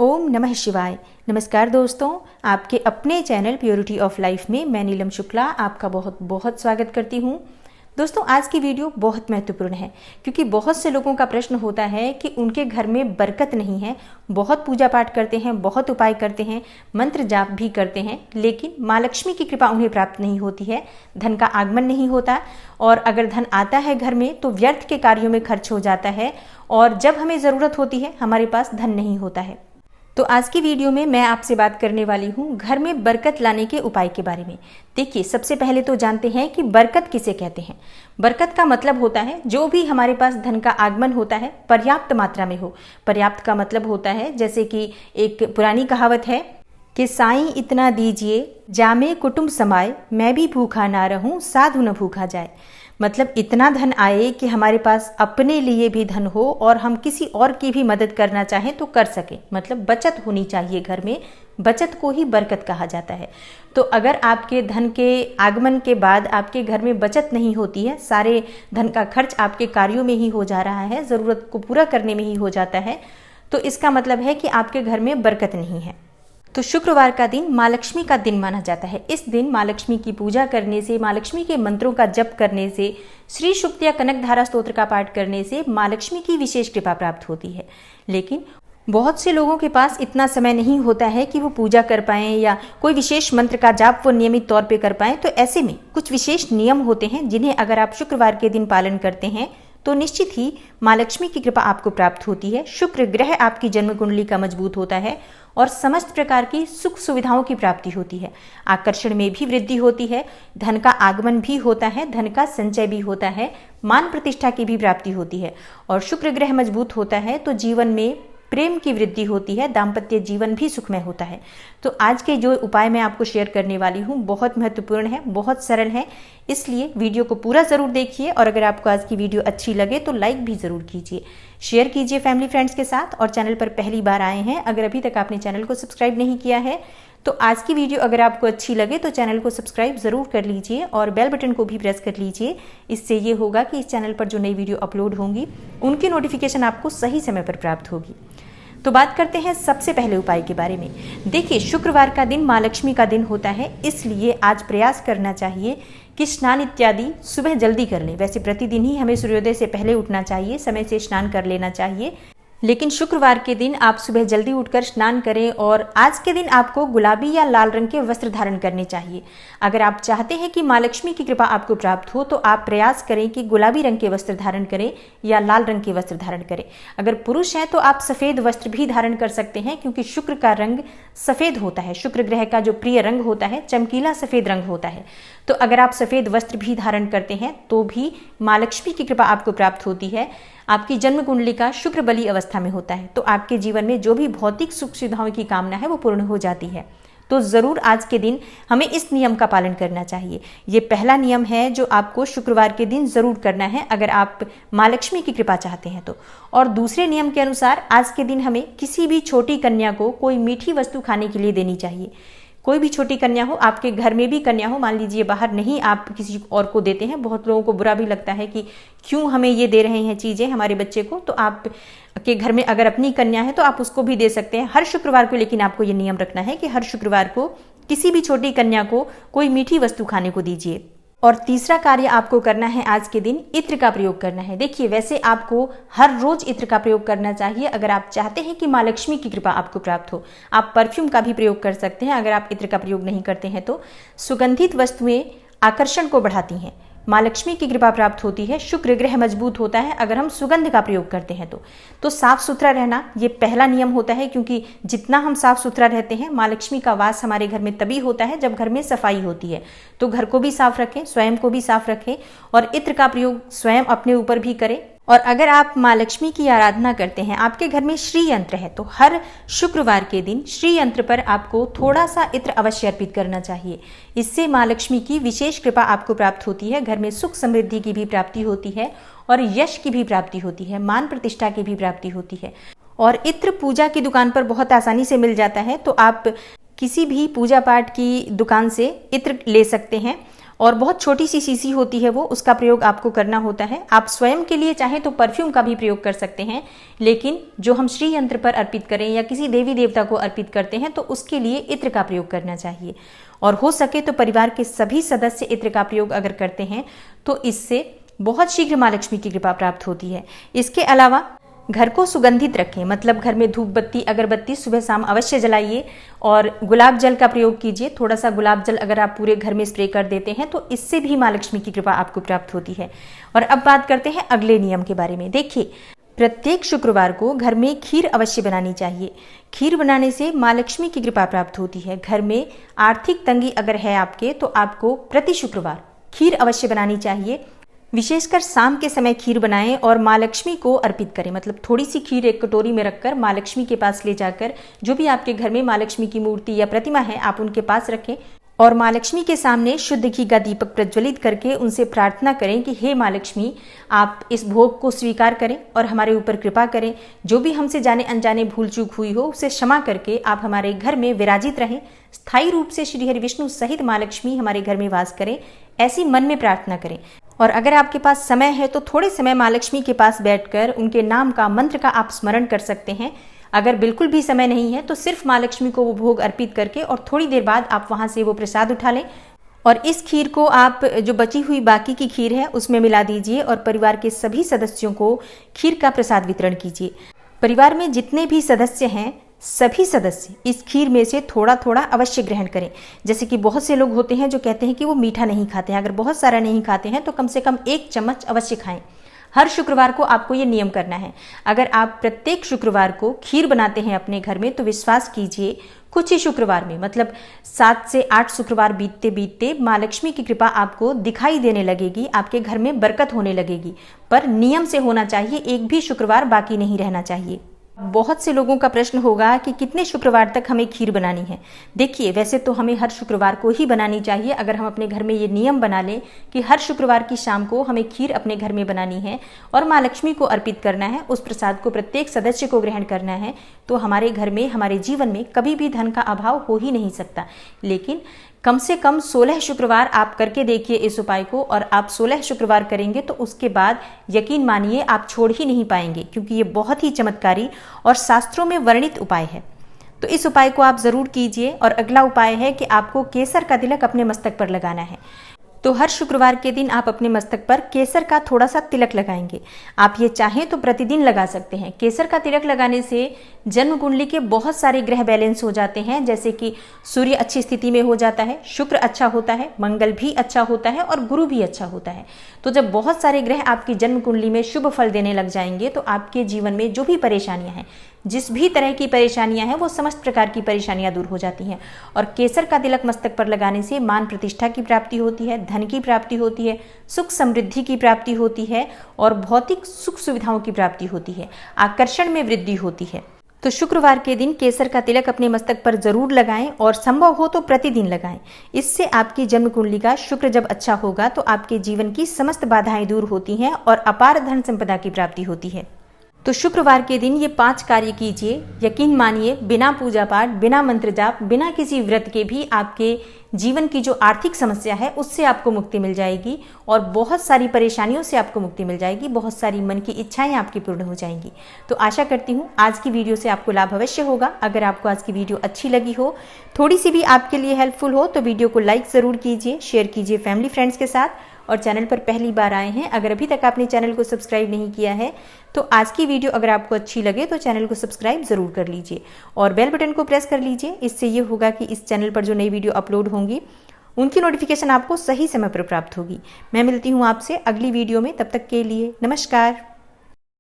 ओम नमः शिवाय। नमस्कार दोस्तों, आपके अपने चैनल प्योरिटी ऑफ लाइफ में मैं नीलम शुक्ला आपका बहुत बहुत स्वागत करती हूँ। दोस्तों, आज की वीडियो बहुत महत्वपूर्ण है क्योंकि बहुत से लोगों का प्रश्न होता है कि उनके घर में बरकत नहीं है। बहुत पूजा पाठ करते हैं, बहुत उपाय करते हैं, मंत्र जाप भी करते हैं, लेकिन माँ लक्ष्मी की कृपा उन्हें प्राप्त नहीं होती है, धन का आगमन नहीं होता और अगर धन आता है घर में तो व्यर्थ के कार्यों में खर्च हो जाता है और जब हमें ज़रूरत होती है हमारे पास धन नहीं होता है। तो आज की वीडियो में मैं आपसे बात करने वाली हूँ घर में बरकत लाने के उपाय के बारे में। देखिए, सबसे पहले तो जानते हैं कि बरकत किसे कहते हैं। बरकत का मतलब होता है जो भी हमारे पास धन का आगमन होता है पर्याप्त मात्रा में हो। पर्याप्त का मतलब होता है जैसे कि एक पुरानी कहावत है कि साईं इतना दीजिए जामे कुटुंब समाए, मैं भी भूखा ना रहूं साधु न भूखा जाए। मतलब इतना धन आए कि हमारे पास अपने लिए भी धन हो और हम किसी और की भी मदद करना चाहें तो कर सकें। मतलब बचत होनी चाहिए घर में, बचत को ही बरकत कहा जाता है। तो अगर आपके धन के आगमन के बाद आपके घर में बचत नहीं होती है, सारे धन का खर्च आपके कार्यों में ही हो जा रहा है, ज़रूरत को पूरा करने में ही हो जाता है, तो इसका मतलब है कि आपके घर में बरकत नहीं है। तो शुक्रवार का दिन माँ लक्ष्मी का दिन माना जाता है। इस दिन माँ लक्ष्मी की पूजा करने से, माँ लक्ष्मी के मंत्रों का जप करने से, श्री शुक्त या कनक धारा स्तोत्र का पाठ करने से माँ लक्ष्मी की विशेष कृपा प्राप्त होती है। लेकिन बहुत से लोगों के पास इतना समय नहीं होता है कि वो पूजा कर पाएं या कोई विशेष मंत्र का जाप वो नियमित तौर पे कर पाएं। तो ऐसे में कुछ विशेष नियम होते हैं जिन्हें अगर आप शुक्रवार के दिन पालन करते हैं तो निश्चित ही माँ लक्ष्मी की कृपा आपको प्राप्त होती है। शुक्र ग्रह आपकी जन्म कुंडली का मजबूत होता है और समस्त प्रकार की सुख सुविधाओं की प्राप्ति होती है। आकर्षण में भी वृद्धि होती है, धन का आगमन भी होता है, धन का संचय भी होता है, मान प्रतिष्ठा की भी प्राप्ति होती है और शुक्र ग्रह मजबूत होता है तो जीवन में प्रेम की वृद्धि होती है, दाम्पत्य जीवन भी सुखमय होता है। तो आज के जो उपाय मैं आपको शेयर करने वाली हूँ बहुत महत्वपूर्ण है, बहुत सरल है, इसलिए वीडियो को पूरा ज़रूर देखिए और अगर आपको आज की वीडियो अच्छी लगे तो लाइक भी ज़रूर कीजिए, शेयर कीजिए फैमिली फ्रेंड्स के साथ। और चैनल पर पहली बार आए हैं, अगर अभी तक आपने चैनल को सब्सक्राइब नहीं किया है तो आज की वीडियो अगर आपको अच्छी लगे तो चैनल को सब्सक्राइब ज़रूर कर लीजिए और बेल बटन को भी प्रेस कर लीजिए। इससे ये होगा कि इस चैनल पर जो नई वीडियो अपलोड होंगी उनकी नोटिफिकेशन आपको सही समय पर प्राप्त होगी। तो बात करते हैं सबसे पहले उपाय के बारे में। देखिए, शुक्रवार का दिन माँ लक्ष्मी का दिन होता है, इसलिए आज प्रयास करना चाहिए कि स्नान इत्यादि सुबह जल्दी कर लें। वैसे प्रतिदिन ही हमें सूर्योदय से पहले उठना चाहिए, समय से स्नान कर लेना चाहिए, लेकिन शुक्रवार के दिन आप सुबह जल्दी उठकर स्नान करें और आज के दिन आपको गुलाबी या लाल रंग के वस्त्र धारण करने चाहिए। अगर आप चाहते हैं कि माँ लक्ष्मी की कृपा आपको प्राप्त हो तो आप प्रयास करें कि गुलाबी रंग के वस्त्र धारण करें या लाल रंग के वस्त्र धारण करें। अगर पुरुष हैं तो आप सफ़ेद वस्त्र भी धारण कर सकते हैं क्योंकि शुक्र का रंग सफ़ेद होता है। शुक्र ग्रह का जो प्रिय रंग होता है चमकीला सफ़ेद रंग होता है। तो अगर आप सफ़ेद वस्त्र भी धारण करते हैं तो भी माँ लक्ष्मी की कृपा आपको प्राप्त होती है। आपकी जन्म कुंडली का शुक्र बली अवस्था में होता है तो आपके जीवन में जो भी भौतिक सुख सुविधाओं की कामना है वो पूर्ण हो जाती है। तो ज़रूर आज के दिन हमें इस नियम का पालन करना चाहिए। ये पहला नियम है जो आपको शुक्रवार के दिन ज़रूर करना है अगर आप माँ लक्ष्मी की कृपा चाहते हैं तो। और दूसरे नियम के अनुसार आज के दिन हमें किसी भी छोटी कन्या को कोई मीठी वस्तु खाने के लिए देनी चाहिए। कोई भी छोटी कन्या हो, आपके घर में भी कन्या हो, मान लीजिए बाहर नहीं आप किसी और को देते हैं, बहुत लोगों को बुरा भी लगता है कि क्यों हमें ये दे रहे हैं चीज़ें हमारे बच्चे को, तो आप के घर में अगर अपनी कन्या है तो आप उसको भी दे सकते हैं हर शुक्रवार को। लेकिन आपको ये नियम रखना है कि हर शुक्रवार को किसी भी छोटी कन्या को कोई मीठी वस्तु खाने को दीजिए। और तीसरा कार्य आपको करना है आज के दिन इत्र का प्रयोग करना है। देखिए, वैसे आपको हर रोज इत्र का प्रयोग करना चाहिए अगर आप चाहते हैं कि माँ लक्ष्मी की कृपा आपको प्राप्त हो। आप परफ्यूम का भी प्रयोग कर सकते हैं अगर आप इत्र का प्रयोग नहीं करते हैं तो। सुगंधित वस्तुएं आकर्षण को बढ़ाती हैं, माँ लक्ष्मी की कृपा प्राप्त होती है, शुक्र ग्रह मजबूत होता है अगर हम सुगंध का प्रयोग करते हैं तो साफ सुथरा रहना ये पहला नियम होता है क्योंकि जितना हम साफ सुथरा रहते हैं माँ लक्ष्मी का वास हमारे घर में तभी होता है जब घर में सफाई होती है। तो घर को भी साफ रखें, स्वयं को भी साफ रखें और इत्र का प्रयोग स्वयं अपने ऊपर भी करें। और अगर आप माँ लक्ष्मी की आराधना करते हैं, आपके घर में श्री यंत्र है तो हर शुक्रवार के दिन श्री यंत्र पर आपको थोड़ा सा इत्र अवश्य अर्पित करना चाहिए। इससे माँ लक्ष्मी की विशेष कृपा आपको प्राप्त होती है, घर में सुख समृद्धि की भी प्राप्ति होती है और यश की भी प्राप्ति होती है, मान प्रतिष्ठा की भी प्राप्ति होती है। और इत्र पूजा की दुकान पर बहुत आसानी से मिल जाता है तो आप किसी भी पूजा पाठ की दुकान से इत्र ले सकते हैं और बहुत छोटी सी शीशी होती है वो, उसका प्रयोग आपको करना होता है। आप स्वयं के लिए चाहें तो परफ्यूम का भी प्रयोग कर सकते हैं, लेकिन जो हम श्री यंत्र पर अर्पित करें या किसी देवी देवता को अर्पित करते हैं तो उसके लिए इत्र का प्रयोग करना चाहिए। और हो सके तो परिवार के सभी सदस्य इत्र का प्रयोग अगर करते हैं तो इससे बहुत शीघ्र माँ लक्ष्मी की कृपा प्राप्त होती है। इसके अलावा घर को सुगंधित रखें, मतलब घर में धूप बत्ती अगरबत्ती सुबह शाम अवश्य जलाइए और गुलाब जल का प्रयोग कीजिए। थोड़ा सा गुलाब जल अगर आप पूरे घर में स्प्रे कर देते हैं तो इससे भी माँ लक्ष्मी की कृपा आपको प्राप्त होती है। और अब बात करते हैं अगले नियम के बारे में। देखिए, प्रत्येक शुक्रवार को घर में खीर अवश्य बनानी चाहिए। खीर बनाने से माँ लक्ष्मी की कृपा प्राप्त होती है। घर में आर्थिक तंगी अगर है आपके तो आपको प्रति शुक्रवार खीर अवश्य बनानी चाहिए। विशेषकर शाम के समय खीर बनाएं और माँ लक्ष्मी को अर्पित करें, मतलब थोड़ी सी खीर एक कटोरी में रखकर माँ लक्ष्मी के पास ले जाकर, जो भी आपके घर में माँ लक्ष्मी की मूर्ति या प्रतिमा है आप उनके पास रखें और माँ लक्ष्मी के सामने शुद्ध घी का दीपक प्रज्वलित करके उनसे प्रार्थना करें कि हे माँ लक्ष्मी, आप इस भोग को स्वीकार करें और हमारे ऊपर कृपा करें। जो भी हमसे जाने अनजाने भूल चूक हुई हो उसे क्षमा करके आप हमारे घर में विराजित रहें। स्थायी रूप से श्री हरि विष्णु सहित माँ लक्ष्मी हमारे घर में वास करें, ऐसी मन में प्रार्थना करें। और अगर आपके पास समय है तो थोड़े समय माँ लक्ष्मी के पास बैठकर उनके नाम का मंत्र का आप स्मरण कर सकते हैं। अगर बिल्कुल भी समय नहीं है तो सिर्फ माँ लक्ष्मी को वो भोग अर्पित करके और थोड़ी देर बाद आप वहाँ से वो प्रसाद उठा लें और इस खीर को आप जो बची हुई बाकी की खीर है उसमें मिला दीजिए और परिवार के सभी सदस्यों को खीर का प्रसाद वितरण कीजिए। परिवार में जितने भी सदस्य हैं सभी सदस्य इस खीर में से थोड़ा थोड़ा अवश्य ग्रहण करें। जैसे कि बहुत से लोग होते हैं जो कहते हैं कि वो मीठा नहीं खाते हैं, अगर बहुत सारा नहीं खाते हैं तो कम से कम 1 चम्मच अवश्य खाएं। हर शुक्रवार को आपको ये नियम करना है। अगर आप प्रत्येक शुक्रवार को खीर बनाते हैं अपने घर में तो विश्वास कीजिए कुछ ही शुक्रवार में, मतलब 7 से 8 शुक्रवार बीतते बीतते माँ लक्ष्मी की कृपा आपको दिखाई देने लगेगी, आपके घर में बरकत होने लगेगी। पर नियम से होना चाहिए, एक भी शुक्रवार बाकी नहीं रहना चाहिए। बहुत से लोगों का प्रश्न होगा कि कितने शुक्रवार तक हमें खीर बनानी है। देखिए, वैसे तो हमें हर शुक्रवार को ही बनानी चाहिए। अगर हम अपने घर में ये नियम बना लें कि हर शुक्रवार की शाम को हमें खीर अपने घर में बनानी है और माँ लक्ष्मी को अर्पित करना है, उस प्रसाद को प्रत्येक सदस्य को ग्रहण करना है, तो हमारे घर में, हमारे जीवन में कभी भी धन का अभाव हो ही नहीं सकता। लेकिन कम से कम 16 शुक्रवार आप करके देखिए इस उपाय को, और आप 16 शुक्रवार करेंगे तो उसके बाद यकीन मानिए आप छोड़ ही नहीं पाएंगे, क्योंकि ये बहुत ही चमत्कारी और शास्त्रों में वर्णित उपाय है। तो इस उपाय को आप जरूर कीजिए। और अगला उपाय है कि आपको केसर का तिलक अपने मस्तक पर लगाना है। तो हर शुक्रवार के दिन आप अपने मस्तक पर केसर का थोड़ा सा तिलक लगाएंगे। आप ये चाहें तो प्रतिदिन लगा सकते हैं। केसर का तिलक लगाने से जन्म कुंडली के बहुत सारे ग्रह बैलेंस हो जाते हैं, जैसे कि सूर्य अच्छी स्थिति में हो जाता है, शुक्र अच्छा होता है, मंगल भी अच्छा होता है और गुरु भी अच्छा होता है। तो जब बहुत सारे ग्रह आपकी जन्म कुंडली में शुभ फल देने लग जाएंगे तो आपके जीवन में जो भी परेशानियां हैं, जिस भी तरह की परेशानियां हैं, वो समस्त प्रकार की परेशानियां दूर हो जाती हैं। और केसर का तिलक मस्तक पर लगाने से मान प्रतिष्ठा की प्राप्ति होती है, धन की प्राप्ति होती है, सुख समृद्धि की प्राप्ति होती है और भौतिक सुख सुविधाओं की प्राप्ति होती है, आकर्षण में वृद्धि होती है। तो शुक्रवार के दिन केसर का तिलक अपने मस्तक पर जरूर लगाएं और संभव हो तो प्रतिदिन लगाएं। इससे आपकी जन्म कुंडली का शुक्र जब अच्छा होगा तो आपके जीवन की समस्त बाधाएं दूर होती हैं और अपार धन संपदा की प्राप्ति होती है। तो शुक्रवार के दिन ये 5 कार्य कीजिए। यकीन मानिए, बिना पूजा पाठ, बिना मंत्र जाप, बिना किसी व्रत के भी आपके जीवन की जो आर्थिक समस्या है उससे आपको मुक्ति मिल जाएगी और बहुत सारी परेशानियों से आपको मुक्ति मिल जाएगी, बहुत सारी मन की इच्छाएं आपकी पूर्ण हो जाएंगी। तो आशा करती हूँ आज की वीडियो से आपको लाभ अवश्य होगा। अगर आपको आज की वीडियो अच्छी लगी हो, थोड़ी सी भी आपके लिए हेल्पफुल हो, तो वीडियो को लाइक ज़रूर कीजिए, शेयर कीजिए फैमिली फ्रेंड्स के साथ। और चैनल पर पहली बार आए हैं, अगर अभी तक आपने चैनल को सब्सक्राइब नहीं किया है तो आज की वीडियो अगर आपको अच्छी लगे तो चैनल को सब्सक्राइब जरूर कर लीजिए और बेल बटन को प्रेस कर लीजिए। इससे ये होगा कि इस चैनल पर जो नई वीडियो अपलोड होंगी उनकी नोटिफिकेशन आपको सही समय पर प्राप्त होगी। मैं मिलती हूँ आपसे अगली वीडियो में, तब तक के लिए नमस्कार।